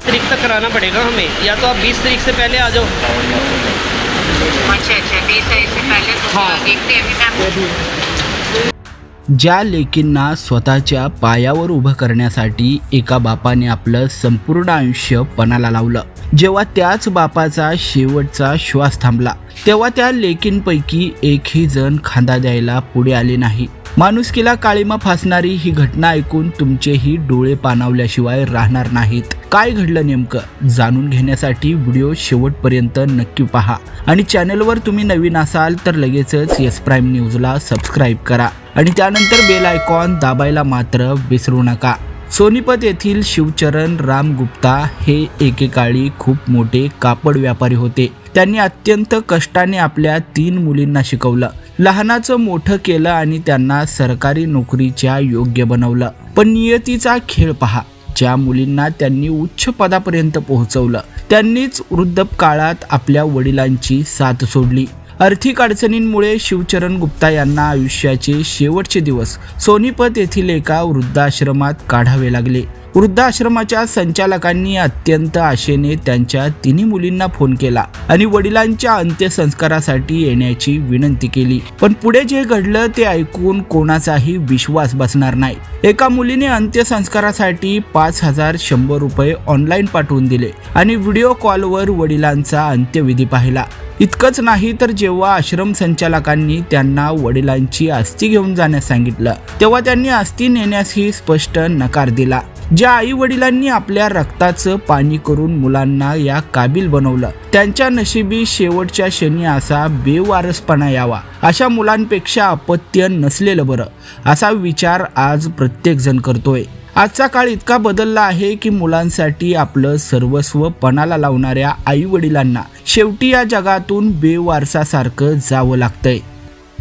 तारीख तक कराना पड़ेगा हमें, या तो आप 20 तारीख से पहले आ जाओ। अच्छा 20 तारीख से पहले तो हाँ। देखते हैं अभी मैं। ज्या लेकींना स्वतःच्या पायावर उभं करण्यासाठी एका बापाने आपलं संपूर्ण आयुष्य पणाला लावलं, जेव्हा त्याच बापाचा शेवटचा श्वास थांबला तेव्हा त्या लेकींपैकी एकही जण खांदा द्यायला पुढे आले नाही। माणुसकीला काळीमा फासणारी ही घटना ऐकून तुमचेही डोळे पाणावल्याशिवाय राहणार नाहीत। काय घडलं नेमकं जाणून घेण्यासाठी व्हिडिओ शेवटपर्यंत नक्की पहा आणि चॅनलवर तुम्ही नवीन असाल तर लगेचच यस प्राईम न्यूजला सबस्क्राईब करा आणि त्यानंतर बेल आयकॉन दाबायला मात्र विसरू नका। सोनीपत येथील शिवचरण राम गुप्ता हे एकेकाळी खूप मोठे कापड व्यापारी होते। त्यांनी अत्यंत कष्टाने आपल्या 3 मुलींना शिकवलं, लहानाचं मोठं केलं आणि त्यांना सरकारी नोकरीच्या योग्य बनवलं। पण नियतीचा खेळ पहा, ज्या मुलींना त्यांनी उच्च पदापर्यंत पोहोचवलं त्यांनीच वृद्धापकाळात आपल्या वडिलांची साथ सोडली। आर्थिक अडचणींमुळे शिवचरण गुप्ता यांना आयुष्याचे शेवटचे दिवस सोनीपत येथील एका वृद्धाश्रमात काढावे लागले। वृद्धाश्रमाच्या संचालकांनी अत्यंत आशेने त्यांच्या 3 मुलींना फोन केला आणि वडिलांच्या अंत्यसंस्कारासाठी येण्याची विनंती केली। पण पुढे जे घडलं ते ऐकून कोणाचाही विश्वास बसणार नाही। एका मुलीने अंत्यसंस्कारासाठी 5100 रुपये ऑनलाईन पाठवून दिले आणि व्हिडिओ कॉलवर वडिलांचा अंत्यविधी पाहिला। इतकंच नाही तर जेव्हा आश्रम संचालकांनी त्यांना वडिलांची अस्थी घेऊन जाण्यास सांगितलं तेव्हा त्यांनी अस्थी नेण्यासही स्पष्ट नकार दिला। ज्या आई वडिलांनी आपल्या रक्ताचं पाणी करून मुलांना या काबिल बनवलं त्यांच्या नशिबी शेवटच्या क्षणी असा बेवारसपणा यावा, अशा मुलांपेक्षा अपत्य नसलेलं बरं, असा विचार आज प्रत्येक जण करतोय। आजचा काळ इतका बदलला आहे की मुलांसाठी आपलं सर्वस्व पणाला लावणाऱ्या आई वडिलांना शेवटी या जगातून बेवारसासारखं जावं लागतंय।